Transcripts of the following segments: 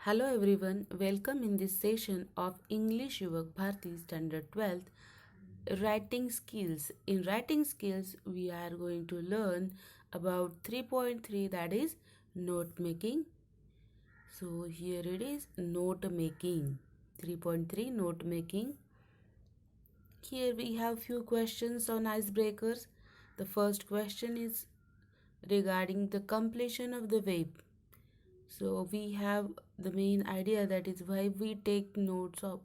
Hello everyone, welcome in this session of English Yuvak Bharti Standard 12th Writing Skills. In writing skills, we are going to learn about 3.3, that is note making. So here it is, note making. 3.3 note making. Here we have few questions on icebreakers. The first question is regarding the completion of the verb. So we have the main idea, that is why we take notes of.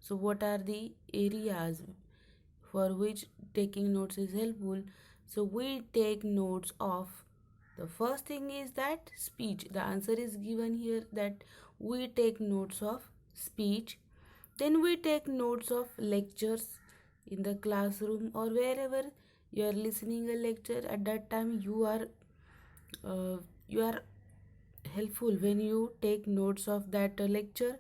So what are the areas for which taking notes is helpful? So we take notes of, the first thing is that speech. The answer is given here, that we take notes of speech. Then we take notes of lectures in the classroom or wherever you are listening a lecture. At that time you are helpful when you take notes of that lecture.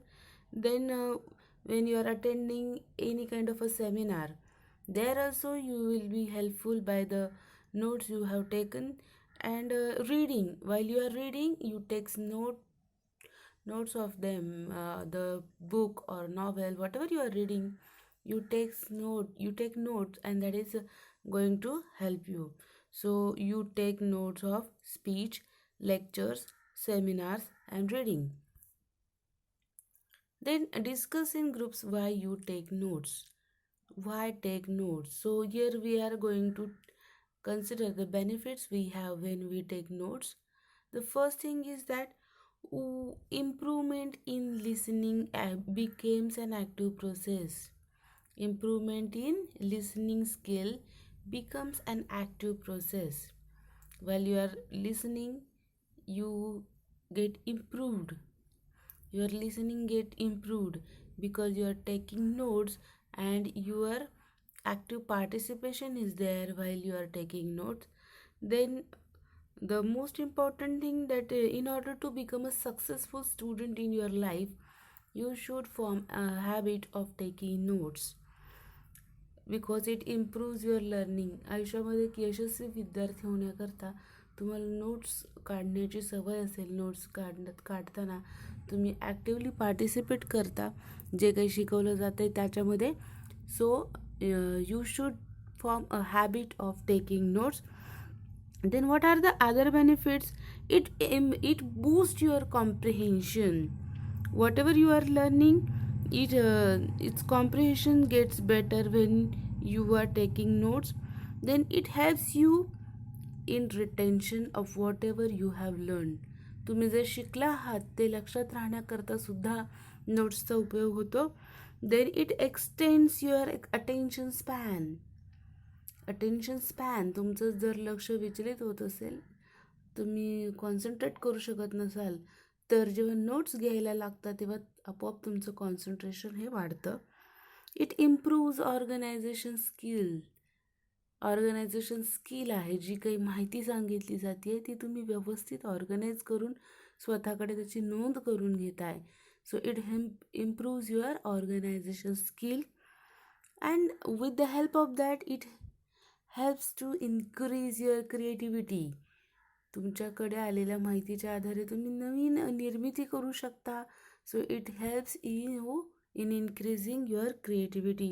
Then when you are attending any kind of a seminar, there also you will be helpful by the notes you have taken. And reading, while you are reading, you take notes of them, the book or novel, whatever you are reading, you take notes, and that is going to help you. So you take notes of speech, lectures, seminars, and reading. Then discuss in groups why you take notes. Why take notes? So here we are going to consider the benefits we have when we take notes. The first thing is that improvement in listening becomes an active process. Improvement in listening skill becomes an active process. While you are listening, you get improved. Your listening get improved because you are taking notes, and your active participation is there while you are taking notes. Then the most important thing, that in order to become a successful student in your life, you should form a habit of taking notes, because it improves your learning. आयुष्यामध्ये एक यशस्वी विद्यार्थी होण्याकरता तुम्हाला notes काढण्याची सवय असेल. Notes काढताना तुम्ही ॲक्टिवली पार्टिसिपेट करता जे काही शिकवलं जातं आहे त्याच्यामध्ये. So you should form a habit of taking notes. Then what are the other benefits? It boosts your comprehension. Whatever you are learning, its comprehension gets better when you are taking notes. Then it helps you in retention of whatever you have learned. तुम्ही जे शिकला आहात ते लक्षात राहण्याकरता सुद्धा नोट्सचा उपयोग होतो. Then it extends your attention span. तुमचं जर लक्ष विचलित होत असेल, तुम्ही कॉन्सन्ट्रेट करू शकत नसाल, तर जेव्हा नोट्स घ्यायला लागतात तेव्हा आपोआप तुमचं कॉन्सन्ट्रेशन हे वाढतं. इट इम्प्रूव्ज ऑर्गनायझेशन स्किल आहे. जी काही माहिती सांगितली जाते ती तुम्ही व्यवस्थित ऑर्गनाईज करून स्वतःकडे त्याची नोंद करून घेताय. So it improves your organisation skill. And with the help of that it helps to increase your creativity. तुमच्याकडे आलेल्या माहितीच्या आधारे तुम्ही नवीन निर्मिती करू शकता. So it helps in increasing your creativity.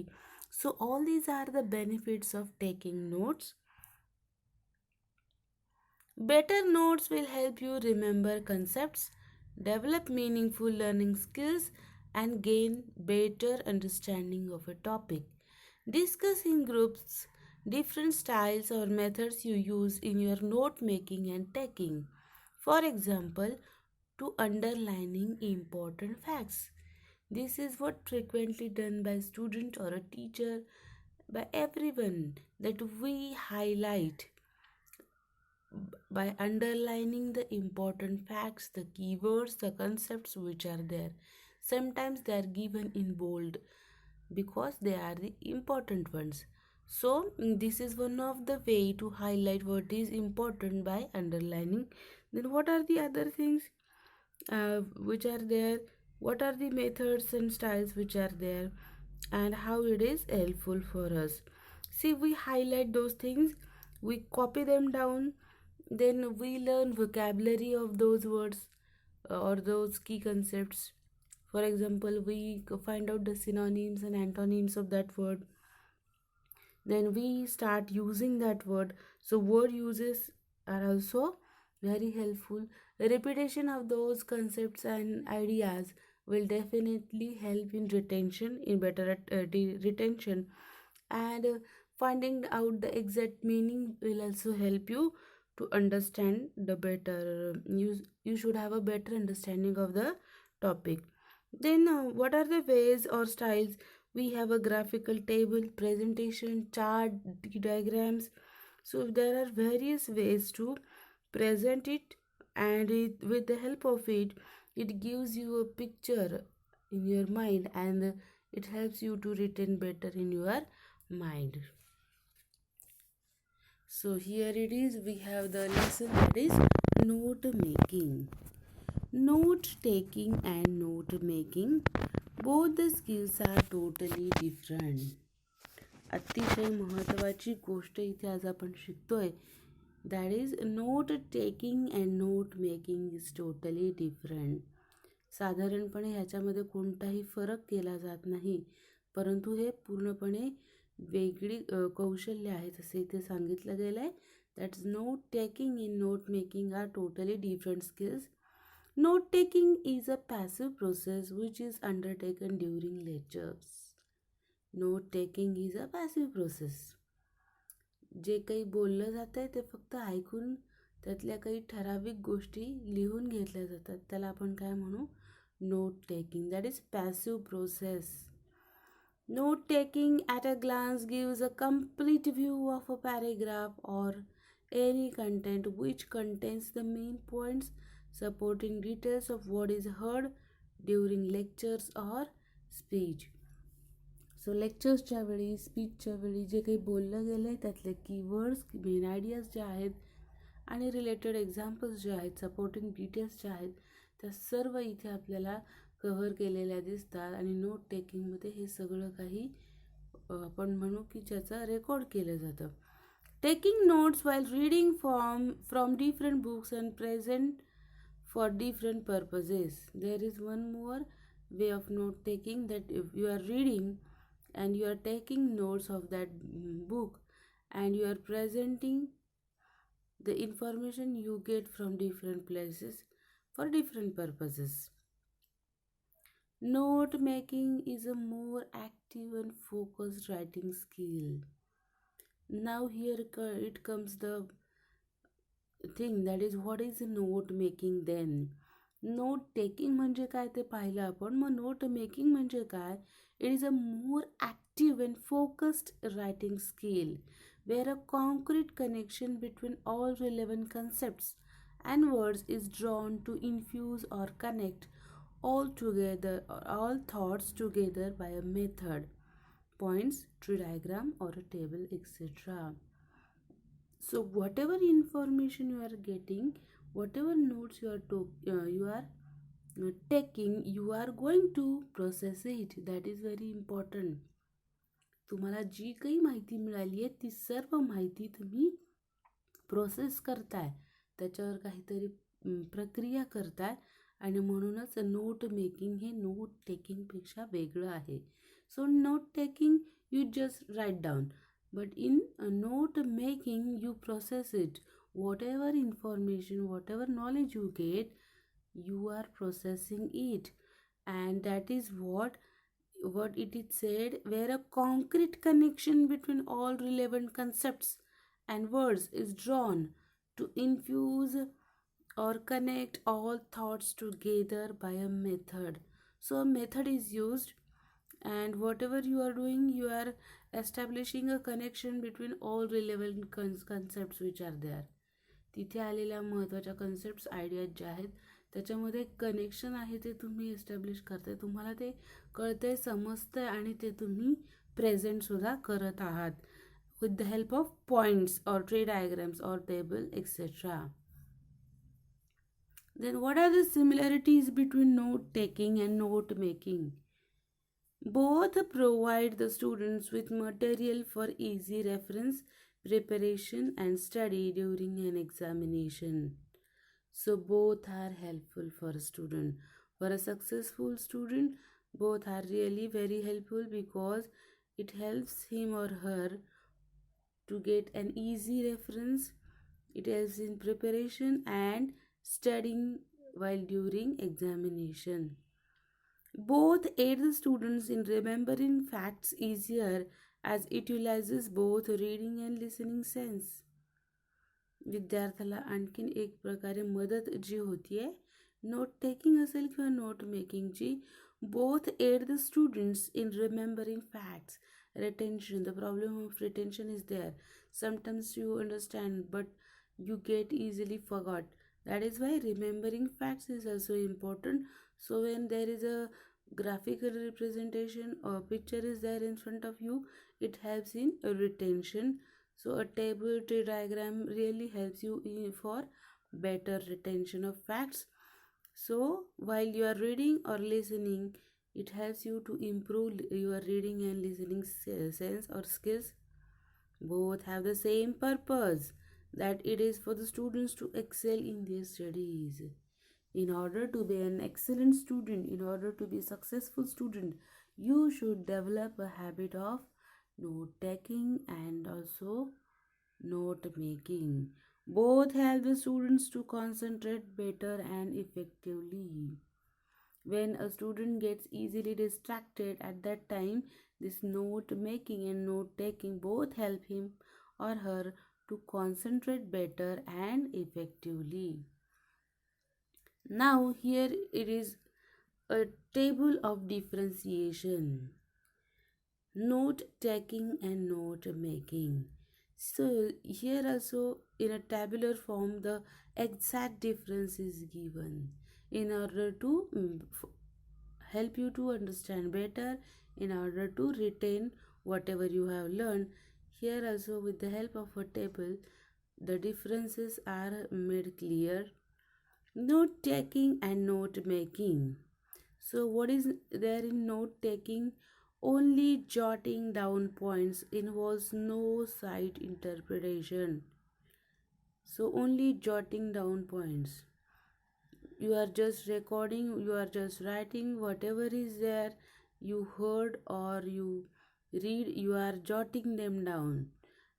So all these are the benefits of taking notes. Better notes will help you remember concepts, develop meaningful learning skills, and gain better understanding of a topic. Discuss in groups different styles or methods you use in your note making and taking. For example, to underlining important facts. This is what frequently done by student or a teacher, by everyone, that we highlight by underlining the important facts, the keywords, the concepts which are there. Sometimes they are given in bold because they are the important ones. So this is one of the way to highlight what is important by underlining. Then what are the other things which are there? What are the methods and styles which are there, and how it is helpful for us? See, we highlight those things, we copy them down, then we learn vocabulary of those words, or those key concepts. For example, we find out the synonyms and antonyms of that word, then we start using that word. So word uses are also very helpful. Repetition of those concepts and ideas will definitely help in retention, in better retention, and finding out the exact meaning will also help you to understand the better. You should have a better understanding of the topic. Then what are the ways or styles? We have a graphical table, presentation, chart, diagrams. So there are various ways to present it, and with the help of it, it gives you a picture in your mind, and it helps you to retain better in your mind. So here it is, we have the lesson, that is note making. Note taking and note making, both the skills are totally different. अतिशय महत्त्वाची गोष्ट इथे आज आपण शिकतोय, that is note taking and note making is totally different. साधारणपणे ह्याच्यामध्ये कोणताही फरक केला जात नाही, परंतु हे पूर्णपणे वेगळी कौशल्य आहेत असे इथे सांगितलं गेलं आहे. That's note taking in note making are totally different skills. Note taking is a passive process which is undertaken during lectures. Note taking is a passive process. जे काही बोललं जातं आहे ते फक्त ऐकून त्यातल्या काही ठराविक गोष्टी लिहून घेतल्या जातात, त्याला आपण काय म्हणू? Note taking. That is passive process. Note taking at a glance gives a complete view of a paragraph or any content which contains the main points, supporting details of what is heard during lectures or speech. So लेक्चर्सच्या वेळी, स्पीचच्या वेळी जे काही बोललं गेलं आहे त्यातले कीवर्ड्स, मेन आयडियाज जे आहेत आणि रिलेटेड एक्झाम्पल्स जे आहेत, सपोर्टिंग डिटेल्स जे आहेत, त्या सर्व इथे आपल्याला कव्हर केलेल्या दिसतात. आणि नोट टेकिंगमध्ये हे सगळं काही आपण म्हणू की ज्याचा रेकॉर्ड केलं जातं. Taking notes while reading from different books and present for different purposes. There is one more way of note taking, that if you are reading and you are taking notes of that book and you are presenting the information you get from different places for different purposes. Note making is a more active and focused writing skill. Now here it comes the thing, that is what is note making. Then note taking म्हणजे काय ते पाहिलं आपण. मग note making म्हणजे काय? It is a more active and focused writing skill where a concrete connection between all relevant concepts and words is drawn to infuse or connect all thoughts together by a method, points, tree diagram or a table, etc. So whatever information you are getting, whatever notes you are taking, you are going to process it. That is very important. तुम्हाला जी काही माहिती मिळाली आहे ती सर्व माहिती तुम्ही process करताय, त्याच्यावर काहीतरी प्रक्रिया करताय, आणि म्हणूनच नोट मेकिंग हे नोट टेकिंगपेक्षा वेगळं आहे. So note taking you just write down, but in note making you process it. Whatever information, whatever knowledge you get, you are processing it, and that is what it is said, where a concrete connection between all relevant concepts and words is drawn to infuse or connect all thoughts together by a method. So a method is used, and whatever you are doing, you are establishing a connection between all relevant concepts which are there. तिथे आलेल्या महत्त्वाच्या concepts, ideas ज्या आहेत त्याच्यामध्ये connection आहे ते तुम्ही establish करताय, तुम्हाला ते कळतंय, समजतंय, आणि ते तुम्ही प्रेझेंटसुद्धा करत आहात with the help of points or tree diagrams or table etcetera. Then what are the similarities between note taking and note making? Both provide the students with material for easy reference, preparation and study during an examination. So both are helpful for a student. For a successful student, both are really very helpful because it helps him or her to get an easy reference. It helps in preparation and studying while during examination. Both aid the students in remembering facts easier as it utilizes both reading and listening sense. विद्यार्थ्याला आणखीन एक प्रकारे मदत जी होतीये note taking असेल किंवा note मेकिंगची both aid the students in remembering facts retention. The problem of retention is there. Sometimes you understand but you get easily forgot. That is why remembering facts is also important. So when there is a graphical representation or picture is there in front of you, it helps in retention. So a table tree diagram really helps you for better retention of facts. So while you are reading or listening, it helps you to improve your reading and listening sense or skills. Both have the same purpose, that it is for the students to excel in their studies. In order to be an excellent student, in order to be a successful student, you should develop a habit of note taking and also note making. Both help the students to concentrate better and effectively. When a student gets easily distracted at that time, this note making and note taking both help him or her to concentrate better and effectively. Now, here it is a table of differentiation, note taking and note making. So, here also in a tabular form, the exact difference is given in order to help you to understand better, in order to retain whatever you have learned. Here also, with the help of a table, the differences are made clear. Note taking and note making. So, what is there in note taking? Only jotting down points involves no sight interpretation. So, only jotting down points. You are just recording, you are just writing whatever is there you heard or you read, you are jotting them down,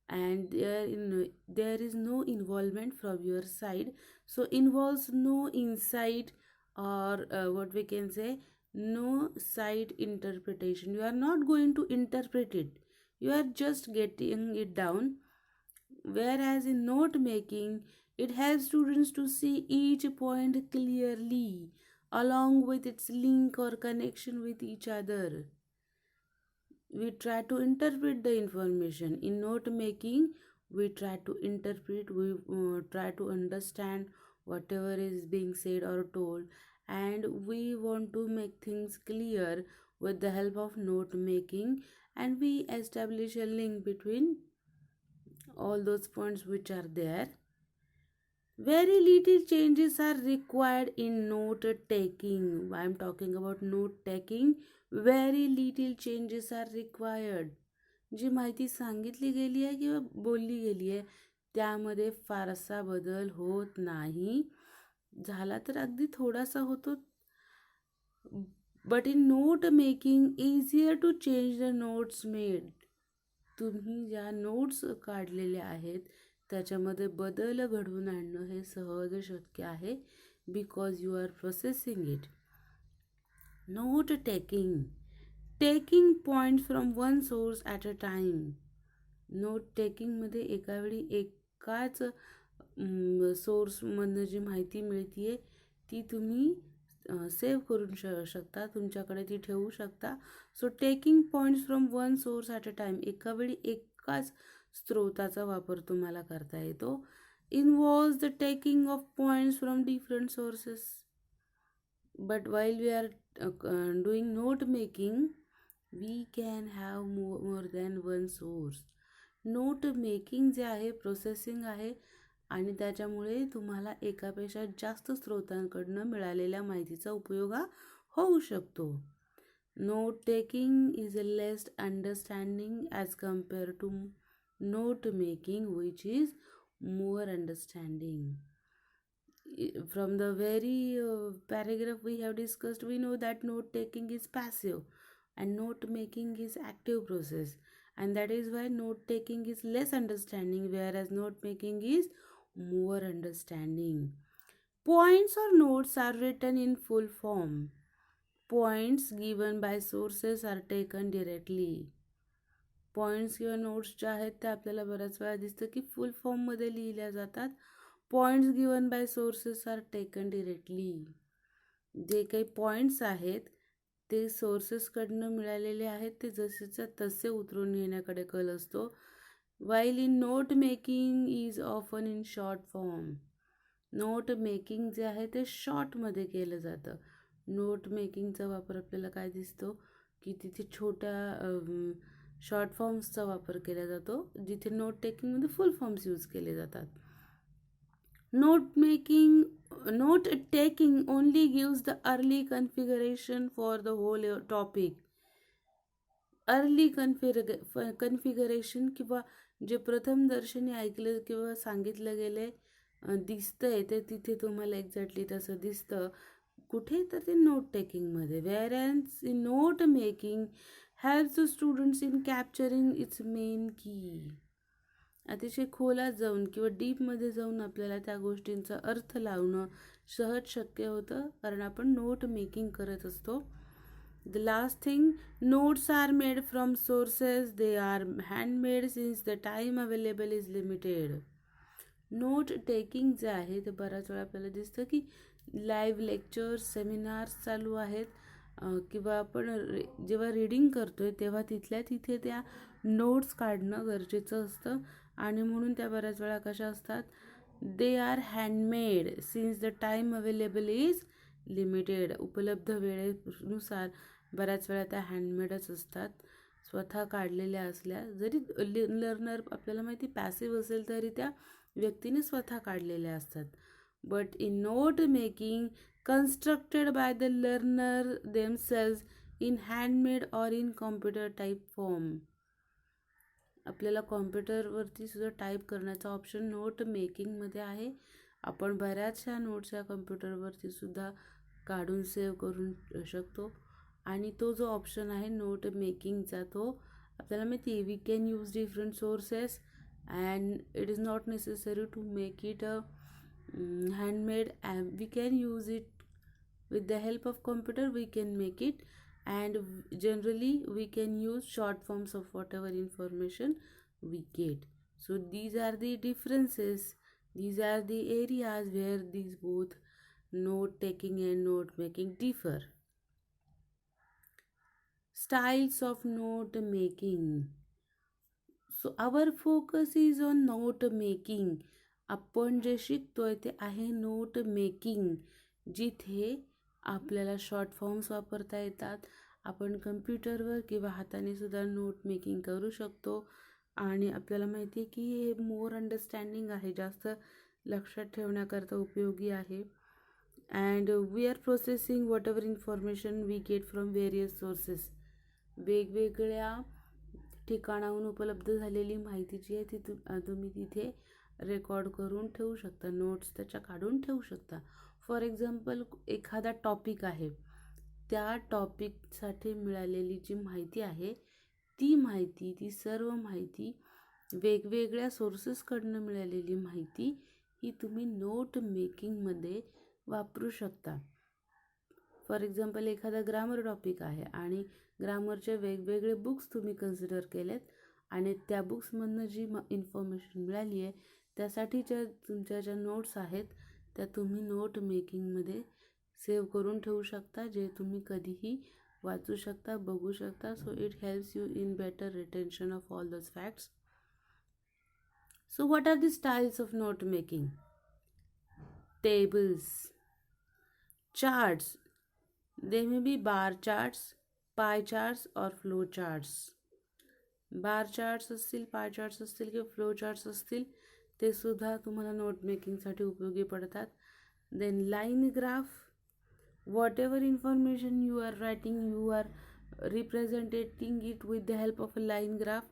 and there is no involvement from your side. So involves no insight or what we can say, no side interpretation. You are not going to interpret it, you are just getting it down. Whereas in note making, it helps students to see each point clearly along with its link or connection with each other. We try to interpret the information. In note making, we try to interpret, we try to understand whatever is being said or told, and we want to make things clear with the help of note making, and we establish a link between all those points which are there. Very little changes are required in note taking. I am talking about note taking. Very little changes are required. जी माहिती सांगितली गेली आहे किंवा बोलली गेली आहे त्यामध्ये फारसा बदल होत नाही. झाला तर अगदी थोडासा होतो. But in note making easier to change the notes made. तुम्ही ज्या नोट्स काढलेल्या आहेत त्याच्यामध्ये बदल घडवून आणणं हे सहज शक्य आहे because you are processing it. Note taking, taking point from one source at a time. Note टेकिंगमध्ये एकावेळी एकाच सोर्समधनं जी माहिती मिळते आहे ती तुम्ही सेव्ह करून शकता, तुमच्याकडे ती ठेवू शकता. So taking points from one source at a time, एकावेळी एकाच स्रोताचा वापर तुम्हाला करता येतो. Involves the taking of points from different sources. But while we are doing note making we can have more than one source. Note making जे आहे processing आहे आणि त्याच्यामुळे तुम्हाला एकापेक्षा जास्त स्रोतांकडनं मिळालेल्या माहितीचा उपयोग हा होऊ शकतो. Note taking is a less understanding as compare to note making which is more understanding. From the very paragraph we have discussed, we know that note taking is passive and note making is active process, and that is why note taking is less understanding, whereas note making is more understanding. Points or notes are written in full form. Points given by sources are taken directly. Points किंवा notes ज्या आहेत त्या आपल्याला बऱ्याच वेळा दिसतं की फुल फॉर्ममध्ये लिहिल्या जातात. Points given by sources are taken directly. जे काही पॉईंट्स आहेत ते सोर्सेसकडनं मिळालेले आहेत, ते जसेच्या तसे उतरून येण्याकडे कल असतो. While in note making is often in short form. Note making जे आहे ते शॉर्टमध्ये केलं जातं. नोट मेकिंगचा वापर आपल्याला काय दिसतो की तिथे छोट्या शॉर्ट फॉर्म्सचा वापर केला जातो, जिथे नोट टेकिंगमध्ये फुल फॉर्म्स यूज केले जातात. Note taking only gives the early configuration for the whole topic. Early configuration किंवा जे प्रथम दर्शनी ऐकलं किंवा सांगितलं गेले दिसतंय ते तिथे तुम्हाला एक्झॅक्टली तसं दिसतं. कुठे तर ते नोट टेकिंगमध्ये. Whereas in note making helps the students in capturing its main key. अतिशय खोलात जाऊन किंवा डीपमध्ये जाऊन आपल्याला त्या गोष्टींचा अर्थ लावणं सहज शक्य होतं, कारण आपण नोट मेकिंग करत असतो. The last thing, notes are made from sources. They are handmade since the time available is limited. Note taking जे आहे ते बऱ्याच वेळा आपल्याला दिसतं की लाईव्ह लेक्चर्स, सेमिनार्स चालू आहेत किंवा आपण जेव्हा रीडिंग करतो आहे तेव्हा तिथल्या तिथे त्या नोट्स काढणं गरजेचं असतं, आणि म्हणून त्या बऱ्याच वेळा कशा असतात, दे are handmade since the time available is limited. उपलब्ध वेळेनुसार बऱ्याच वेळा त्या हँडमेडच असतात, स्वतः काढलेल्या असल्या. जरी लर्नर आपल्याला माहिती पॅसिव्ह असेल तरी त्या व्यक्तीने स्वतः काढलेल्या असतात. But in note making constructed by the learner themselves in handmade or in computer type form. आपल्याला कॉम्प्युटरवरती सुद्धा टाईप करण्याचा ऑप्शन नोट मेकिंगमध्ये आहे. आपण बऱ्याचशा नोट्स या कम्प्युटरवरती सुद्धा काढून सेव्ह करून शकतो, आणि तो जो ऑप्शन आहे नोट मेकिंगचा तो आपल्याला माहिती we can use different sources and it is not necessary to make it a handmade, and we can use it with the help of computer. We can make it, and generally we can use short forms of whatever information we get. So these are the differences, these are the areas where these both note taking and note making differ. Styles of note making. So our focus is on note making. आपण जे शिकतोय ते आहे note making, जिथे आपल्याला short forms वापरता येतात. आपण कम्प्युटरवर किंवा हाताने सुद्धा नोट मेकिंग करू शकतो, आणि आपल्याला माहिती आहे की हे मोर अंडरस्टँडिंग आहे, जास्त लक्षात ठेवण्याकरता उपयोगी आहे. And we are processing whatever information we get from various sources. वेगवेगळ्या ठिकाणाहून उपलब्ध झालेली माहिती जी आहे ती तुम्ही तिथे रेकॉर्ड करून ठेवू शकता, नोट्स त्याच्या काढून ठेवू शकता. फॉर एक्झाम्पल, एखादा टॉपिक आहे, त्या टॉपिकसाठी मिळालेली जी माहिती आहे ती सर्व माहिती वेगवेगळ्या सोर्सेसकडनं मिळालेली माहिती ही तुम्ही नोट मेकिंगमध्ये वापरू शकता. फॉर एक्झाम्पल, एखादा ग्रामर टॉपिक आहे आणि ग्रामरचे वेगवेगळे बुक्स तुम्ही कन्सिडर केलेत, आणि त्या बुक्समधनं जी इन्फॉर्मेशन मिळाली आहे त्यासाठीच्या तुमच्या ज्या नोट्स आहेत त्या तुम्ही नोट मेकिंगमध्ये सेव्ह करून ठेवू शकता, जे तुम्ही कधीही वाचू शकता, बघू शकता. So it helps you in better retention of all those facts. So what are the styles of note making? Tables, charts. They may be bar charts, pie charts or flow charts. Bar charts असतील, पाय charts असतील किंवा flow charts असतील, ते सुद्धा तुम्हाला note मेकिंगसाठी उपयोगी पडतात. Then line graph, whatever information you are writing you are representing it with the help of a line graph.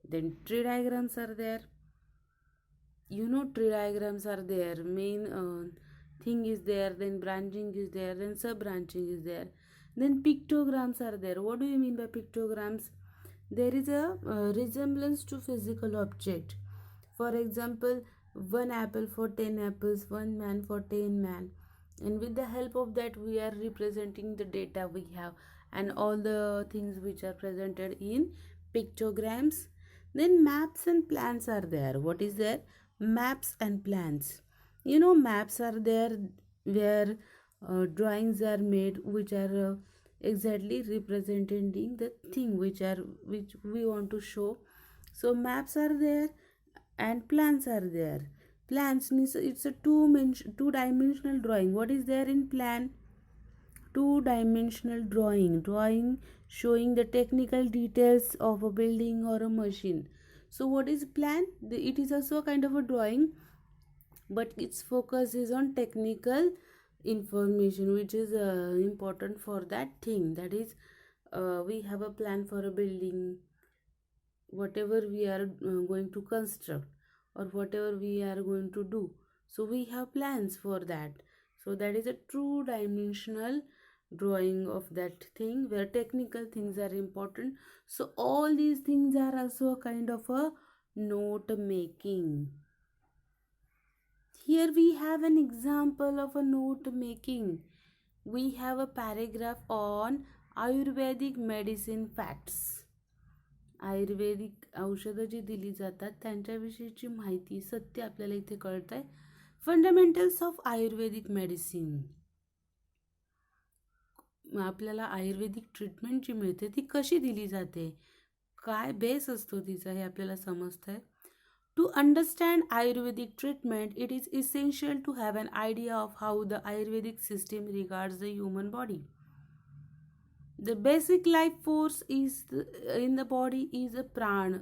Then tree diagrams are there. You know, tree diagrams are there. Main thing is there, then branching is there, then sub branching is there, then pictograms are there. What do you mean by pictograms? There is a resemblance to physical object. For example, one apple for 10 apples, one man for 10 man, and with the help of that we are representing the data we have and all the things which are presented in pictograms. Then maps and plans are there. What is there? Maps and plans. Maps are there where drawings are made which are exactly representing the thing which we want to show. So maps are there and plans are there. Plans means it's a two dimensional drawing. What is there in plan? Two dimensional drawing showing the technical details of a building or a machine. So what is plan? It is also a kind of a drawing, but its focus is on technical information which is important for that thing. That is, we have a plan for a building, whatever we are going to construct or whatever we are going to do. So we have plans for that. So that is a true dimensional drawing of that thing where technical things are important. So all these things are also a kind of a note making. Here we have an example of a note making. We have a paragraph on Ayurvedic medicine facts. आयुर्वेदिक औषधं जी दिली जातात त्यांच्याविषयीची माहिती सत्य आपल्याला इथे कळत आहे. Fundamentals of Ayurvedic medicine. आपल्याला आयुर्वेदिक ट्रीटमेंट जी मिळते ती कशी दिली जाते, काय बेस असतो तिचा, हे आपल्याला समजतं आहे. To understand Ayurvedic treatment, it is essential to have an idea of how the Ayurvedic system regards the human body. The basic life force in the body is a prana,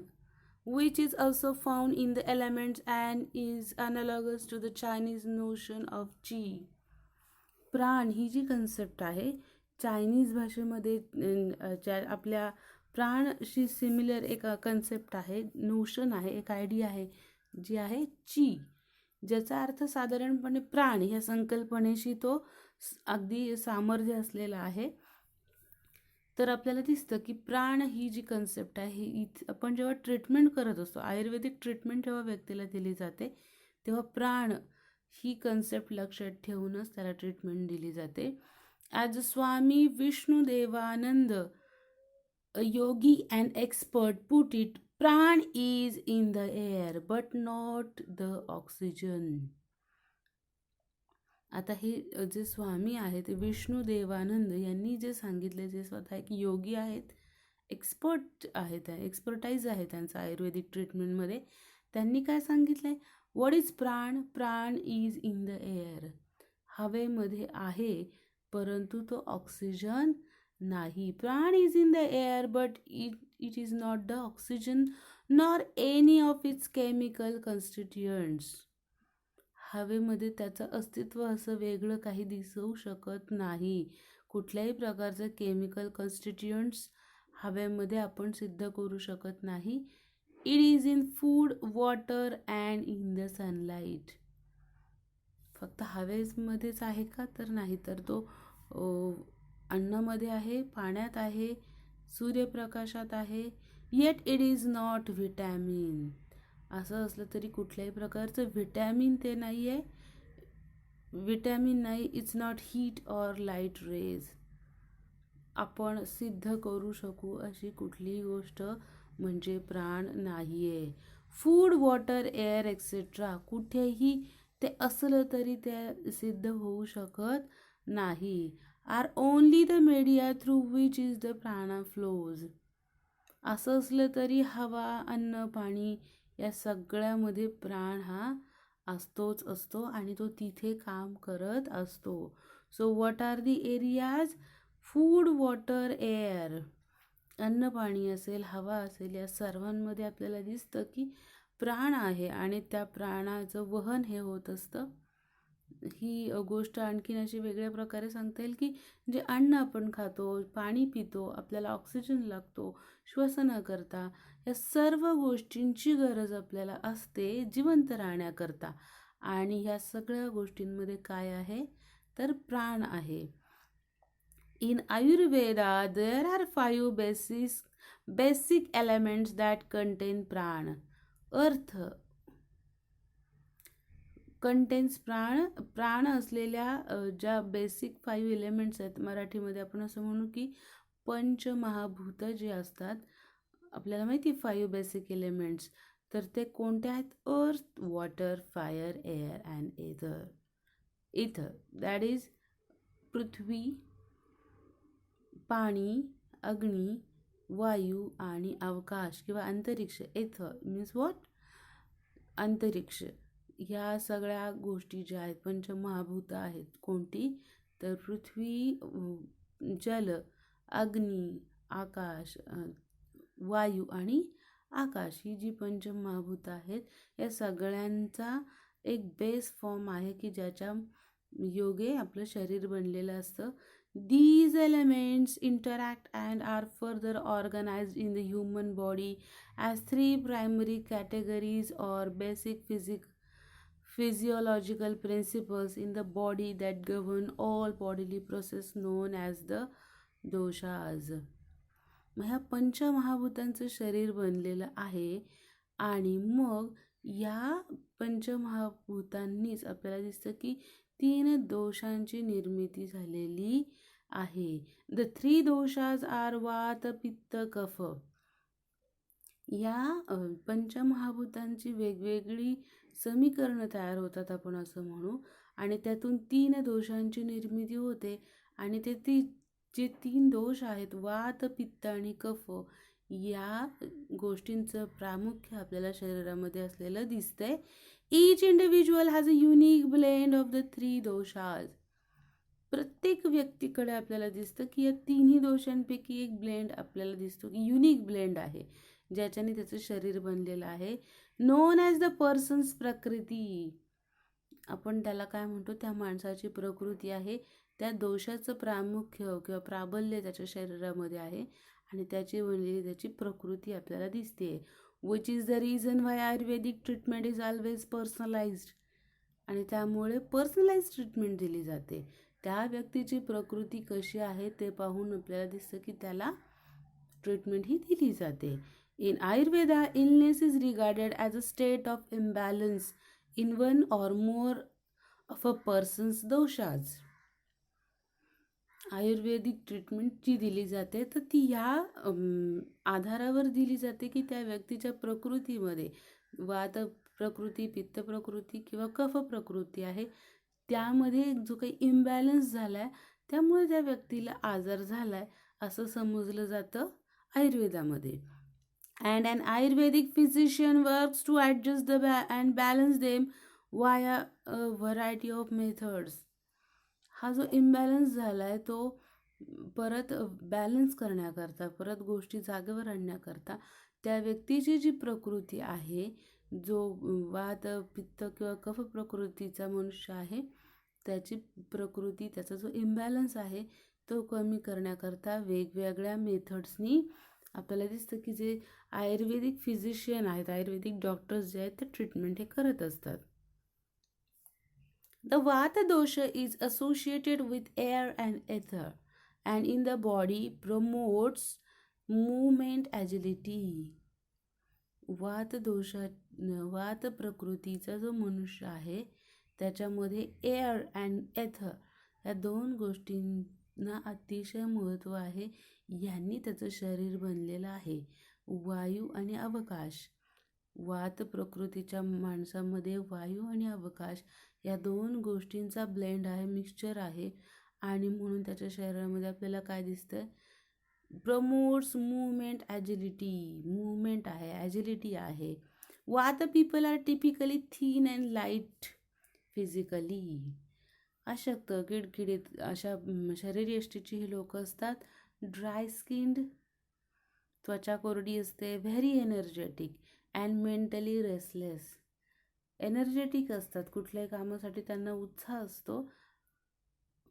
which is also found in the elements and is analogous to the Chinese notion of qi. प्राण ही जी concept आहे Chinese भाषेमध्ये आपल्या प्राणशी similar एक concept आहे, notion आहे, एक idea आहे जी आहे ची, ज्याचा अर्थ साधारणपणे प्राण ह्या संकल्पनेशी तो अगदी सामर्थ्य असलेला आहे. तर आपल्याला दिसतं की प्राण ही जी कन्सेप्ट आहे ही आपण जेव्हा ट्रीटमेंट करत असतो, आयुर्वेदिक ट्रीटमेंट जेव्हा व्यक्तीला दिली जाते तेव्हा प्राण ही कन्सेप्ट लक्षात ठेवूनच त्याला ट्रीटमेंट दिली जाते. As Swami Vishnudevananda, a yogi and expert, put it, प्राण is in the air but not the oxygen. आता हे जे स्वामी आहेत विष्णुदेवानंद यांनी जे सांगितले, जे स्वतः एक योगी आहेत, एक्सपर्ट आहेत, एक्सपर्टाईज आहे त्यांचं आयुर्वेदिक ट्रीटमेंटमध्ये, त्यांनी काय सांगितलं आहे? व्हॉट इज प्राण? प्राण इज इन द एअर. हवेमध्ये आहे परंतु तो ऑक्सिजन नाही. प्राण is in the air but it is not the oxygen nor any of its chemical constituents. हवेमध्ये त्याचं अस्तित्व असं वेगळं काही दिसू शकत नाही. कुठल्याही प्रकारचं केमिकल कन्स्टिट्युएंट्स हवेमध्ये आपण सिद्ध करू शकत नाही. It is in food, water and in the sunlight. फक्त हवेमध्येच आहे का? तर नाही. तर तो अन्नामध्ये आहे, पाण्यात आहे, सूर्यप्रकाशात आहे. Eight it is not vitamin. असं असलं तरी कुठल्याही प्रकारचं व्हिटॅमिन ते नाही आहे. व्हिटॅमिन नाही. It's not heat or light rays. आपण सिद्ध करू शकू अशी कुठलीही गोष्ट म्हणजे प्राण नाही आहे. फूड, वॉटर, एअर एक्सेट्रा कुठेही ते असलं तरी ते सिद्ध होऊ शकत नाही. Are only the media through which is the prana flows. असं असलं तरी हवा, अन्न, पाणी या सगळ्यामध्ये प्राण हा असतोच असतो आणि तो तिथे काम करत असतो. So what are the areas? Food, water, air. अन्न, पाणी असेल, हवा असेल, या सर्वांमध्ये आपल्याला दिसतं की प्राण आहे आणि त्या प्राणाचं वहन हे होत असतं. ही गोष्ट आणखीन अशी वेगळ्या प्रकारे सांगता येईल की जे अन्न आपण खातो, पाणी पितो, आपल्याला ऑक्सिजन लागतो श्वसनाकरता, या सर्व गोष्टींची गरज आपल्याला असते जिवंत राहण्याकरता. आणि ह्या सगळ्या गोष्टींमध्ये काय आहे तर प्राण आहे. In Ayurveda, there are 5 basic elements that contain prana. Earth contains प्राण असलेल्या ज्या बेसिक 5 एलिमेंट्स आहेत, मराठीमध्ये आपण असं म्हणू की पंचमहाभूत जे असतात, आपल्याला माहिती 5 बेसिक एलिमेंट्स, तर ते कोणते आहेत? अर्थ, वॉटर, फायर, एअर अँड इथर. दॅट इज पृथ्वी, पाणी, अग्नी, वायू आणि अवकाश किंवा अंतरिक्ष. एथर मीन्स व्हॉट? अंतरिक्ष. ह्या सगळ्या गोष्टी ज्या आहेत पंचमहाभूत आहेत. कोणती? तर पृथ्वी, जल, अग्नी, आकाश, वायू आणि आकाश, ही जी पंचमहाभूत आहेत या सगळ्यांचा एक बेस फॉर्म आहे की ज्याच्या योगे आपलं शरीर बनलेलं असतं. These elements interact and are further organized in the human body as 3 primary categories or basic physiological principles in the body that govern all bodily process known as the doshas. मग ह्या पंचमहाभूतांचं शरीर बनलेलं आहे आणि मग या पंचमहाभूतांनीच आपल्याला दिसतं की 3 दोषांची निर्मिती झालेली आहे. द 3 दोषाज आर वात, पित्त, कफ. या पंचमहाभूतांची वेगवेगळी समीकरणं तयार होतात आपण असं म्हणू, आणि त्यातून 3 दोषांची निर्मिती होते. आणि ते जे 3 दोष आहेत, वात, पित्त आणि कफ, या गोष्टींचं प्रामुख्य आपल्याला शरीरामध्ये असलेलं दिसतंय. Each individual has a unique blend of the 3 doshas. प्रत्येक व्यक्तीकडे आपल्याला दिसतं की या 3 दोषांपैकी एक ब्लेंड आपल्याला दिसतो, की युनिक ब्लेंड आहे ज्याच्याने त्याचं शरीर बनलेलं आहे. नोन ॲज द पर्सन्स प्रकृती. आपण त्याला काय म्हणतो? त्या माणसाची प्रकृती आहे. त्या दोषाचं प्रामुख्य किंवा प्राबल्य त्याच्या शरीरामध्ये आहे आणि त्याची बनलेली त्याची प्रकृती आपल्याला दिसते. Which is the reason why Ayurvedic treatment is always personalised. आणि त्यामुळे पर्सनलाइज ट्रीटमेंट दिली जाते. त्या व्यक्तीची प्रकृती कशी आहे ते पाहून आपल्याला दिसतं की त्याला ट्रीटमेंट ही दिली जाते. In Ayurveda, illness is regarded as a state of imbalance in one or more of a person's doshas. Ayurvedic treatment जी दिली जाते तर ती ह्या आधारावर दिली जाते की त्या व्यक्तीच्या प्रकृतीमध्ये वात प्रकृती, पित्त प्रकृती किंवा कफ प्रकृती आहे, त्यामध्ये जो काही इम्बॅलन्स झाला आहे त्यामुळे त्या व्यक्तीला आजार झाला आहे असं समजलं जातं आयुर्वेदामध्ये. And an Ayurvedic physician works to adjust the and balance them via a variety of methods. हा जो इम्बॅलन्स झाला आहे तो परत बॅलन्स करण्याकरता, परत गोष्टी जागेवर आणण्याकरता त्या व्यक्तीची जी प्रकृती आहे, जो वात, पित्त किंवा कफ प्रकृतीचा मनुष्य आहे, त्याची प्रकृती, त्याचा जो इम्बॅलन्स आहे तो कमी करण्याकरता वेगवेगळ्या मेथड्सनी आपल्याला दिसतं की जे आयुर्वेदिक फिजिशियन आहेत, आयुर्वेदिक डॉक्टर्स जे आहेत ते ट्रीटमेंट हे करत असतात. The Vata dosha is associated with air and ether and in the body promotes movement agility. वात प्रकृतीचा जो मनुष्य आहे त्याच्यामध्ये एअर अँड एथर या 2 गोष्टींना अतिशय महत्त्व आहे. यांनी त्याचं शरीर बनलेलं आहे. वायू आणि अवकाश. वात प्रकृतीच्या माणसामध्ये वायू आणि अवकाश या 2 गोष्टींचा ब्लेंड आहे, मिक्सचर आहे, आणि म्हणून त्याच्या शरीरामध्ये आपल्याला काय दिसतं? Promotes movement agility. मूवमेंट आहे, ॲजिलिटी आहे. Vata people are typically thin and light physically. अशक्त, किडकिडीत अशा शरीरयष्टीची ही लोक असतात. ड्राय स्किन्ड, त्वचा कोरडी असते. Very energetic and mentally restless. Energetic असतात, कुठल्याही कामासाठी त्यांना उत्साह असतो,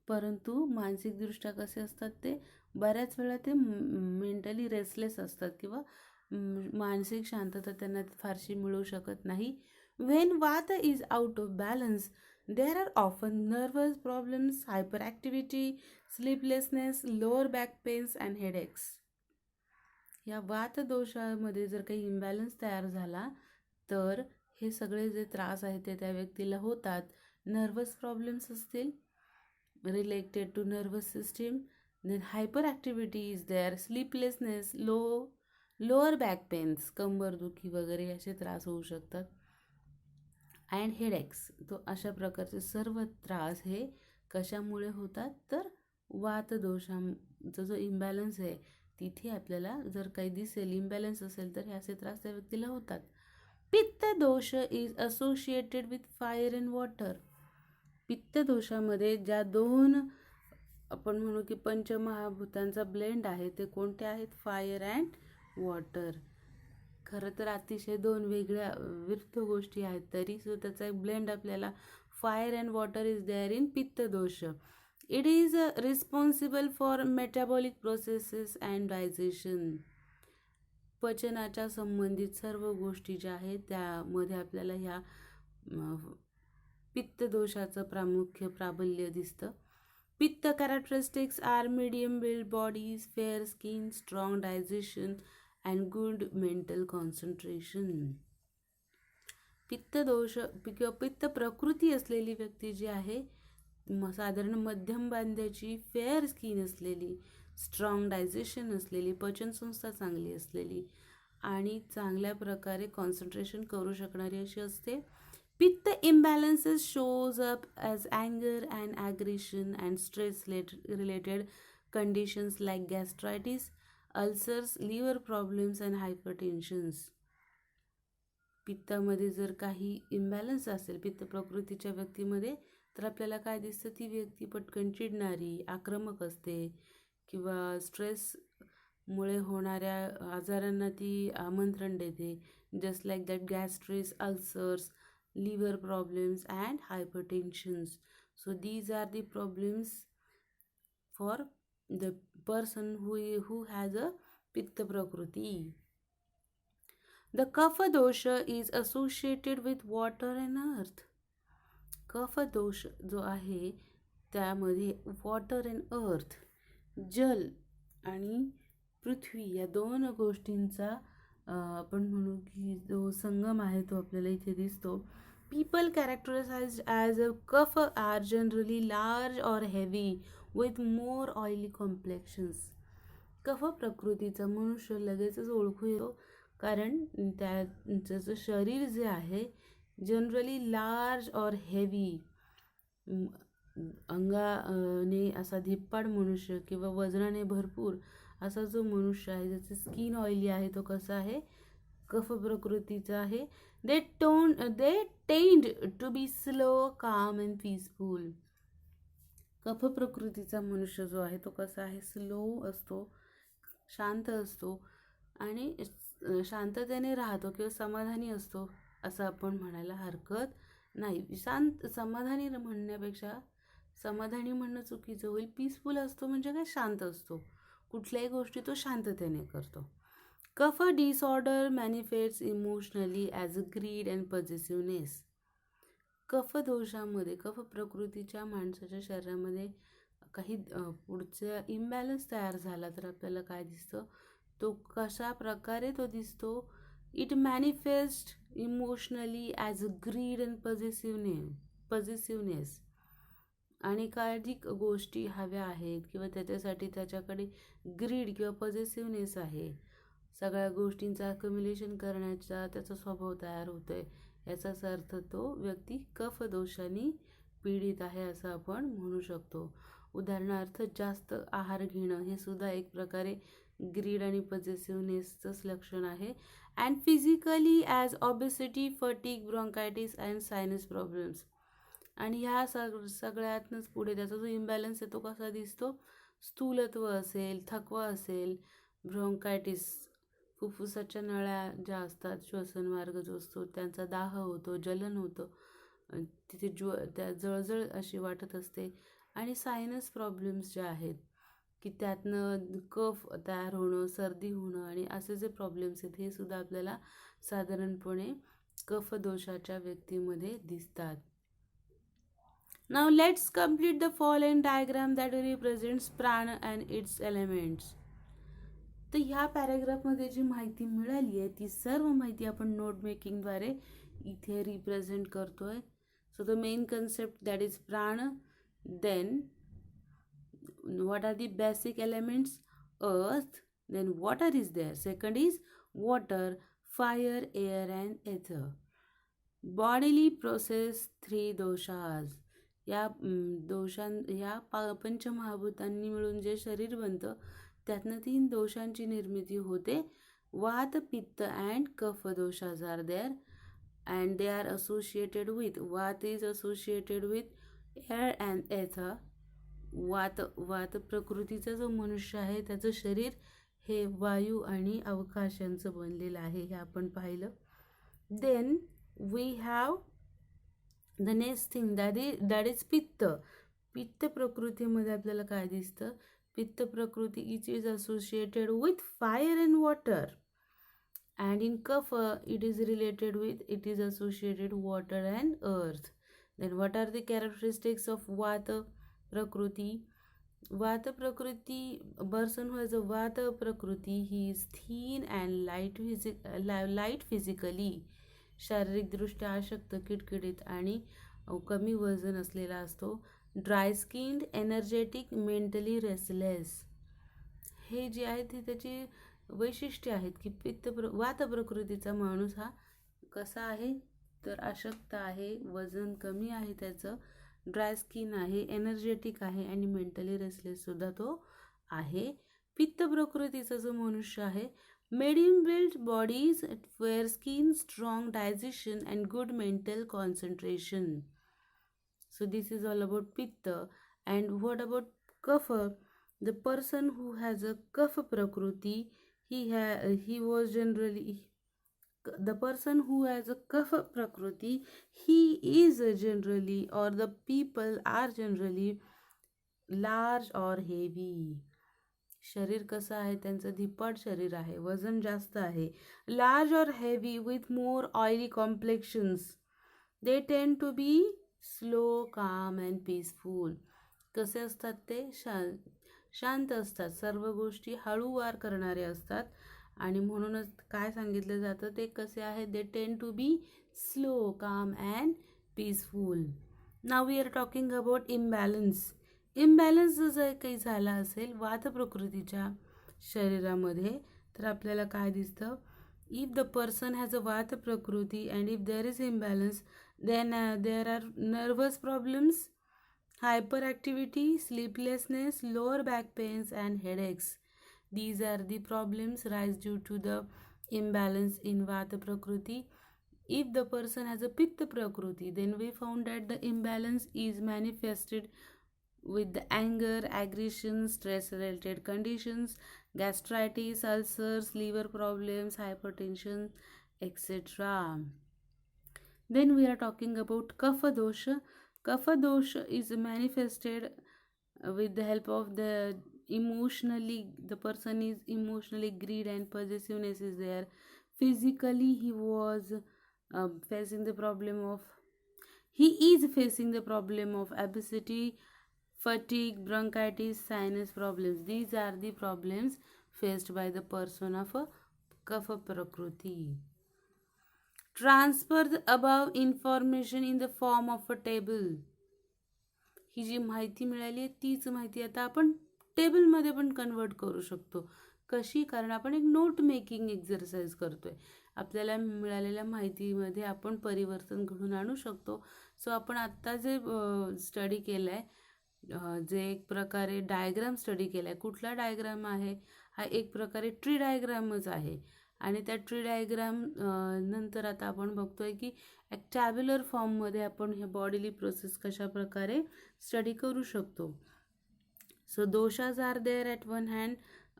परंतु मानसिकदृष्ट्या कसे असतात ते बऱ्याच वेळा ते मेंटली रेस्टलेस असतात किंवा मानसिक शांतता त्यांना फारशी मिळू शकत नाही. When Vata is out of balance, there are often nervous problems, hyperactivity, sleeplessness, lower back pains, and headaches. या वातदोषामध्ये जर काही इम्बॅलन्स तयार झाला तर हे सगळे जे त्रास आहेत ते त्या व्यक्तीला होतात. नर्वस प्रॉब्लेम्स असतील related to nervous system, then hyperactivity is there, sleeplessness, lower back pains, कंबरदुखी वगैरे असे त्रास होऊ शकतात. अँड हेडेक्स, तो अशा प्रकारचे सर्व त्रास हे कशामुळे होतात तर वातदोषांचा जो इम्बॅलन्स आहे तिथे आपल्याला जर काही दिसेल इम्बॅलन्स असेल तर हे असे त्रास त्या व्यक्तीला होतात. पित्त दोष is associated with fire and water. पित्त दोषामध्ये ज्या दोन आपण म्हणू की पंचमहाभूतांचा ब्लेंड आहे ते कोणते आहेत? Fire and water. खरं तर अतिशय दोन वेगळ्या विरुद्ध गोष्टी आहेत तरी सुद्धा त्याचा एक ब्लेंड आपल्याला fire and water is there in pitta dosha. It is responsible for metabolic processes and digestion. पचनाच्या संबंधित सर्व गोष्टी ज्या आहेत त्यामध्ये आपल्याला ह्या पित्त दोषाचं प्राबल्य दिसतं. Pitta characteristics are medium build bodies, fair skin, strong digestion and good mental concentration. पित्त दोष किंवा पित्त प्रकृती असलेली व्यक्ती जी आहे साधारण मध्यम बांध्याची, फेअर स्किन असलेली, स्ट्रॉंग डायजेशन असलेली, पचनसंस्था चांगली असलेली आणि चांगल्या प्रकारे कॉन्सन्ट्रेशन करू शकणारी अशी असते. पित्त imbalances shows up as anger and aggression and stress related conditions like gastritis, ulcers, liver problems and hypertensions. पित्तामध्ये जर काही इम्बॅलन्स असेल पित्त प्रकृतीच्या व्यक्तीमध्ये तर आपल्याला काय दिसतं? ती व्यक्ती पटकन चिडणारी, आक्रमक असते किंवा स्ट्रेसमुळे होणाऱ्या आजारांना ती आमंत्रण देते. Just like that gastritis, ulcers, liver problems and hypertensions. So these are the problems for the person who has a pitta prakriti. The kapha dosha is associated with water and earth. कफ दोष जो आहे त्यामध्ये water and अर्थ, जल आणि पृथ्वी या दोन गोष्टींचा आपण म्हणू की जो संगम आहे तो आपल्याला इथे दिसतो. People characterized as a kapha are generally large or heavy with more oily complexions. कफ प्रकृतीचा मनुष्य लगेचच ओळखू येतो कारण त्याचं जे शरीर जे आहे जनरली लार्ज और हेवी, अंगाने असा धिप्पाड मनुष्य किंवा वजनाने भरपूर असा जो मनुष्य आहे ज्याची स्किन ऑइली आहे तो कसा आहे? कफ प्रकृतीचा आहे. They tend to be slow, calm and peaceful. कफ प्रकृतीचा मनुष्य जो आहे तो कसा आहे? स्लो असतो, शांत असतो आणि शांततेने राहतो किंवा समाधानी असतो असं आपण म्हणायला हरकत नाही. समाधानी म्हणण्यापेक्षा समाधानी म्हणणं चुकीचं होईल. पीसफुल असतो म्हणजे काय? शांत असतो, कुठल्याही गोष्टी तो शांततेने करतो. Kapha disorder manifests emotionally as greed and possessiveness. कफ दोषामध्ये कफ प्रकृतीच्या माणसाच्या शरीरामध्ये काही पुढचा इम्बॅलन्स तयार झाला तर आपल्याला काय दिसतं? तो कशा प्रकारे तो दिसतो? It manifest emotionally as greed and positiveness. आणि अधिक गोष्टी हव्या आहेत किंवा त्याच्यासाठी त्याच्याकडे ग्रीड किंवा पॉझिटिव्हनेस आहे. सगळ्या गोष्टींचा अक्युम्युलेशन करण्याचा त्याचा स्वभाव तयार होतो आहे. याचाच अर्थ तो व्यक्ती कफ दोषाने पीडित आहे असं आपण म्हणू शकतो. उदाहरणार्थ जास्त आहार घेणं हे सुद्धा एक प्रकारे ग्रीड आणि पॉझिटिव्हनेसचंच लक्षण आहे. And physically as obesity, fatigue, bronchitis and sinus problems. आणि ह्या सगळ्यातनंच पुढे त्याचा जो इम्बॅलन्स आहे तो कसा दिसतो? स्थूलत्व असेल, थकवा असेल, ब्रॉन्कायटिस, फुफ्फुसाच्या नळ्या ज्या असतात, श्वसनमार्ग जो असतो त्यांचा दाह होतो, जलन होतं, तिथे त्या जळजळ अशी वाटत असते. आणि सायनस प्रॉब्लेम्स जे आहेत की त्यातनं कफ तयार होणं, सर्दी होणं आणि असे जे प्रॉब्लेम्स आहेत हे सुद्धा आपल्याला साधारणपणे कफ दोषाच्या व्यक्तीमध्ये दिसतात. Now let's complete the following diagram that represents prana and its elements. तर ह्या पॅराग्राफमध्ये जी माहिती मिळाली आहे ती सर्व माहिती आपण नोट मेकिंगद्वारे इथे रिप्रेझेंट करतोय. So the main concept that is प्राण, then what are the basic elements? Earth, then water is there. Second is water, fire, air and ether. Bodily process 3 doshas. या ह्या पंचमहाभूतांनी मिळून जे शरीर बनतं त्यातनं 3 दोषांची निर्मिती होते. Vata, pitta and kapha doshas are there and they are associated with. Vata is associated with air and ether. वात प्रकृतीचा जो मनुष्य आहे त्याचं शरीर हे वायू आणि अवकाशांचं बनलेलं आहे हे आपण पाहिलं. Then we have the next thing that is pitta. पित्त प्रकृतीमध्ये आपल्याला काय दिसतं? Pitta prakriti is associated with fire and water, and in kapha it is associated water and earth. Then what are the characteristics of vata prakriti? Vata prakriti, person who has a vata prakriti, he is thin and light physically. शारीरिक दृष्ट्या अशक्त, किटकिटीत आणि कमी वजन असलेला असतो. Dry skinned, energetic, mentally restless. हे जे आहेत हे त्याची वैशिष्ट्ये आहेत की वात प्रकृतीचा माणूस हा कसा आहे तर अशक्त आहे, वजन कमी आहे त्याचं, ड्राय स्किन आहे, एनर्जेटिक आहे आणि मेंटली रेस्टलेस सुद्धा तो आहे. पित्त प्रकृतीचा जो मनुष्य आहे, medium built bodies, fair skin, strong digestion and good mental concentration. So this is all about pitta. And what about kapha? The person who has a kapha prakriti, he was generally the person who has a kapha prakriti, he is generally, or the people are generally large or heavy. शरीर कसं आहे त्यांचं? धिप्पाड शरीर आहे, वजन जास्त आहे. Large or heavy with more oily complexions. They tend to be slow, calm and peaceful. कसे असतात ते? शांत असतात, सर्व गोष्टी हळूवार करणारे असतात आणि म्हणूनच काय सांगितलं जातं ते कसे आहे? They tend to be slow, calm and peaceful. Now we are talking about imbalance. Imbalance जर काही झाला असेल वात प्रकृतीच्या शरीरामध्ये तर आपल्याला काय दिसतं? If the person has a vata prakriti and if there is imbalance then there are nervous problems, hyperactivity, sleeplessness, lower back pains and headaches. These are the problems rise due to the imbalance in Vata Prakriti. If the person has a Pitta Prakriti, then we found that the imbalance is manifested with the anger, aggression, stress-related conditions, gastritis, ulcers, liver problems, hypertension, etc. Then we are talking about Kapha Dosha. Kapha Dosha is manifested with the help of the the person is emotionally greed and possessiveness is there. Physically he is facing the problem of obesity, fatigue, bronchitis, sinus problems. These are the problems faced by the person of a kapha prakriti. Transfer the above information in the form of a table. ही जी माहिती मिळाली आहे तीच माहिती आता आपण टेबलमध्ये पण convert करू शकतो. कशी? कारण आपण एक नोट मेकिंग एक्झरसाइज करतोय. आपल्याला मिळालेल्या माहितीमध्ये आपण परिवर्तन घडून आणू शकतो. सो आपण आत्ता जे स्टडी केलं आहे, जे एक प्रकारे डायग्राम स्टडी केला आहे, कुठला डायग्राम आहे? हा एक प्रकारे ट्री डायग्रामच आहे. आणि त्या ट्री डायग्राम नंतर आता आपण बघतोय की एक टॅब्युलर फॉर्ममध्ये आपण हे बॉडीली प्रोसेस कशा प्रकारे स्टडी करू शकतो. So doshas are there at one hand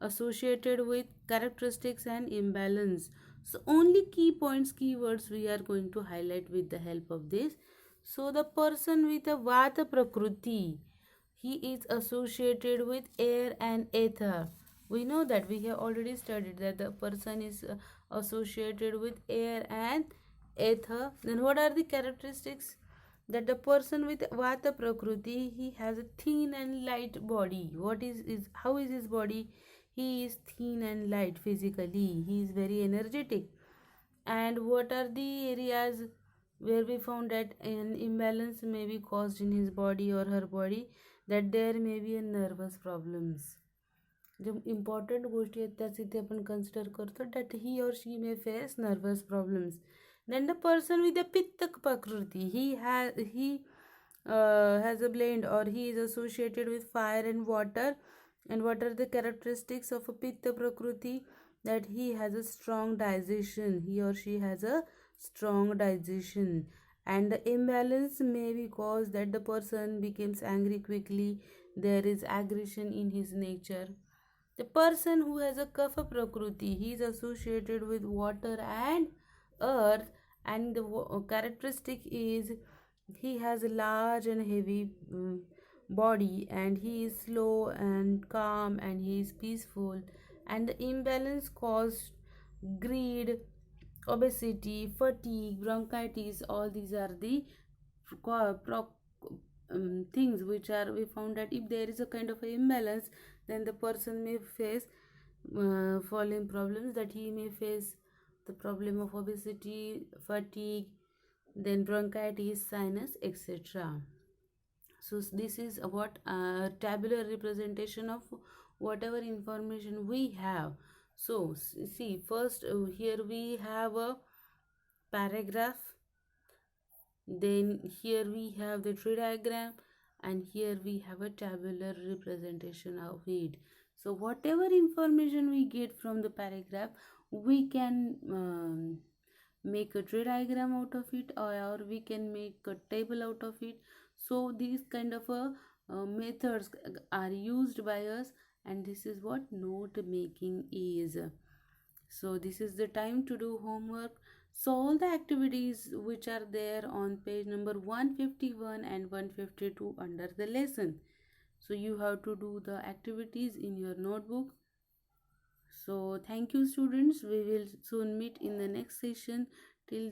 associated with characteristics and imbalance. So only key points, keywords we are going to highlight with the help of this. So the person with a Vata Prakriti, he is associated with air and ether. We know that we have already studied that the person is associated with air and Ether. Then what are the characteristics? That the person with Vata Prakriti, he has a thin and light body. What is how is his body? He is thin and light physically. He is very energetic. And what are the areas where we found that an imbalance may be caused in his body or her body? That there may be a nervous problems. ज्या important गोष्टी आहेत त्याच इथे आपण consider करतो that he or she may face nervous problems. Then the person with the pitta prakriti he has a blend or he is associated with fire and water. And what are the characteristics of a pitta prakriti? That he has a strong digestion, he or she has a strong digestion. And the imbalance may be caused that the person becomes angry quickly, there is aggression in his nature. The person who has a kapha prakriti, he is associated with water and earth, and the characteristic is he has a large and heavy body, and he is slow and calm, and he is peaceful. And the imbalance caused greed, obesity, fatigue, bronchitis. All these are the things which are we found that if there is a kind of a imbalance, then the person may face following problems, that he may face the problem of obesity, fatigue, then bronchitis, sinus, etc. So this is what tabular representation of whatever information we have. So see, first here we have a paragraph, then here we have the tree diagram, and here we have a tabular representation of it. So whatever information we get from the paragraph, we can make a tree diagram out of it, or we can make a table out of it. So these kind of methods are used by us, and this is what note making is. So this is the time to do homework. So all the activities which are there on page number 151 and 152 under the lesson. So you have to do the activities in your notebook. So thank you students. We will soon meet in the next session.